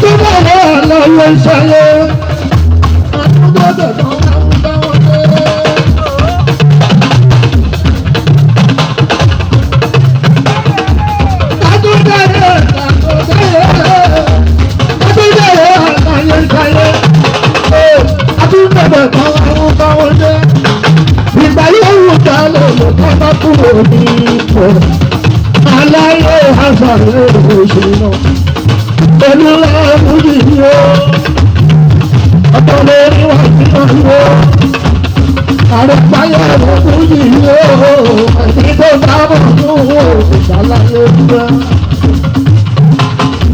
Adúgbò lọ́wọ́ ìṣẹ̀lẹ̀. Adúgbò tẹ̀sán náà ń bá wọn dé. Adúgbò ìgbà yóò wù ká lọ́nà ká bá kúrò ní ipò aláyé àṣàlẹ̀ òṣèlú olúwa mújì ní o ọ̀pọ̀ lórí wà sí ọ̀yọ́ àrùpáyà mújì ní o ẹ̀sìn tó dábọ̀ fún o ìṣàlàyé òṣèlú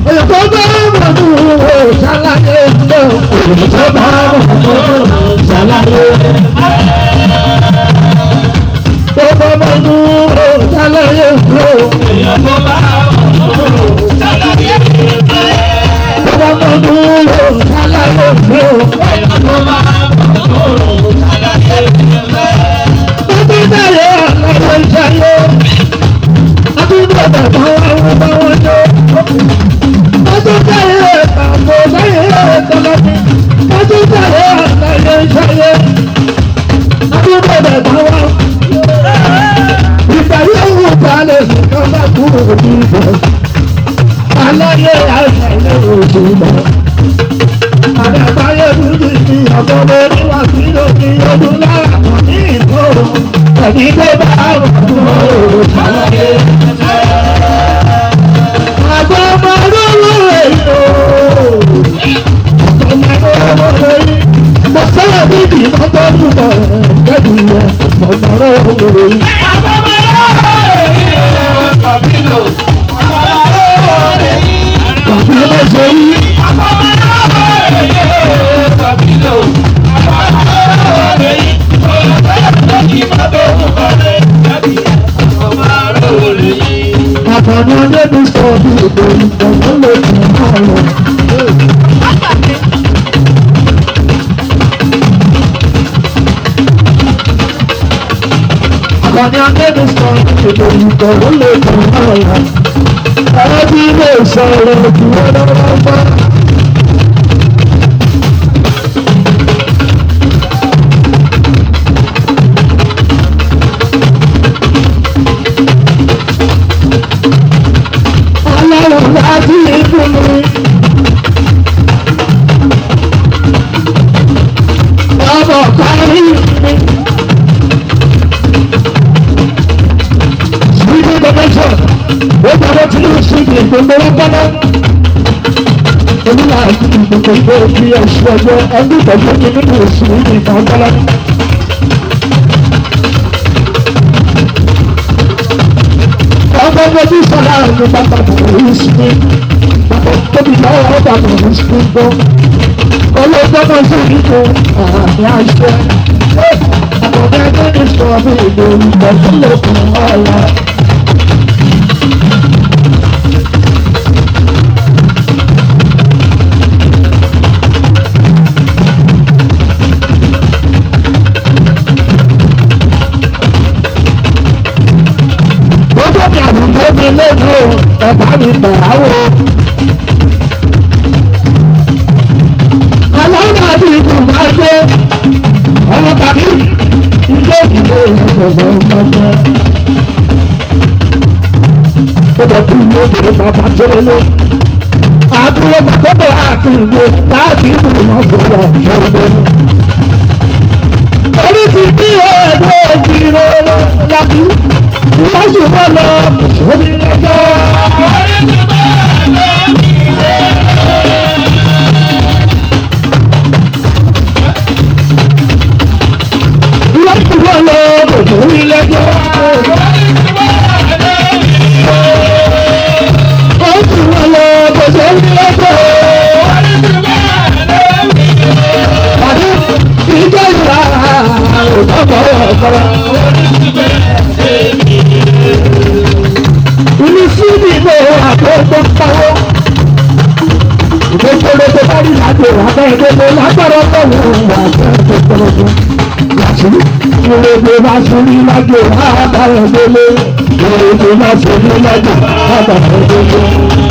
èyí tó dábọ̀ fún o ìṣàlàyé òṣèlú èyí tó dábọ̀ fún o ìṣàlàyé òṣèlú. Bọ́bá bá dúró ṣàlàyé ìlú. Èèyàn tó bá dúró ṣàlàyé ìlú. Bọ́bá bá dúró ṣàlàyé ìlú. Èèyàn tó bá dúró ṣàlàyé ìlú. Bọ́bá dáyé àlàyé ìṣàyé. Adúgbò bàbá wọn bá wọn jó. Bọ́bá dáyé bàbá dáyé tọ́lọ́bí. Bọ́bá dáyé àlàyé ìṣàyé. Adúgbò bàbá wọn. Ìgbà yóò wù balẹ̀ nìkan bá kúrò níbẹ̀. Aláyé àṣàlẹ̀ òjò lọ. Àdàbáyé dúdú ní ọ̀gbọ́n lórí wà sí lórí ọdún lára kan ní ìgboro. Ẹ̀mí tó bá wà fún òòrùn ṣàlàyé. Àgbọ̀ ọmọ olówó èyí o. Ọmọ olówó èyí. Mo sọ̀rọ̀ níbi ìmọ̀tọ́ túbọ̀ ẹ̀ẹ́dẹ́gbẹ̀rún yẹn. Ọmọ olówó èyí. Àtàwọn ọdẹ́bí sọ bí èdè ìgbọ̀nà lè tún máa lọ. Àtàwọn ọdẹ́bí sọ bí èdè ìgbọ̀nà lè tún máa lọ. Ẹbí lè sọ̀rọ̀ jù wọ́n lọ́wọ́ bá. Ọlọ́run láti ìfún mi. Ọmọ kárí mi. Sweet information. Ó dábọ̀ tí ó ṣe ìgbìmọ̀ wọn gbọ́dọ̀. Onílà àti ìgbìmọ̀ ìgbé òbí ẹ̀ṣin ọjọ́ ẹgbẹ́ ìtọ́jú ní nínú oṣù ìgbìmọ̀ ọgbọ́lá. Ọgbọ́n ojú sọ̀rọ̀ àrùn bàbá bàbá ìsinmi. Bàbá tóbi lọ́wọ́ ọ̀bà bàbá ìsinmi gbọ́. Olóògbé náà sì ní kó àmì àṣẹ. Àbọ̀dé ẹgbẹ́ ní sọ̀rọ̀ bí èdè ìgbọ̀nsẹ̀ lókun ọ̀la. Bàbá mi bàáwò. Aláwọ̀ àti ìgbìmọ̀ máa gbé ọmọ tàbí ilé ìdílé ìṣẹ̀lẹ̀ ọmọdé. Ó bọ̀ tí ilé ìdílé bàbá jẹ́rẹ́ lé. Àbúrò bàbá àti ìwé láti ìgbìmọ̀ sọ̀rọ̀ ìṣẹ̀lẹ̀. Orí ti bí ẹ̀ẹ́dẹ́ ìgbìmọ̀ lábí. Wọ́n sì wọ́n lọ sórí lẹ́jọ́. Wọ́n sì wọ́n lọ sórí lẹ́jọ́. Wọ́n sì wọ́n lọ sórí lẹ́jọ́. Àdé ìjọ ìlà òdòdó ọ̀kọ́rọ̀. Ìlúsíbì ló àkókò pawó. Ìgbésẹ̀ tó bá rí láti abẹ́ ìgbésẹ̀ lágbára ọlọ́run wà fẹ́ẹ́ tó tọ́lọ́dún. Yàtúndì ìrèdè bá sún ní lájò àbáyọ̀ délé. Ìrèdè bá sún ní lájò àbáyọ̀ délé.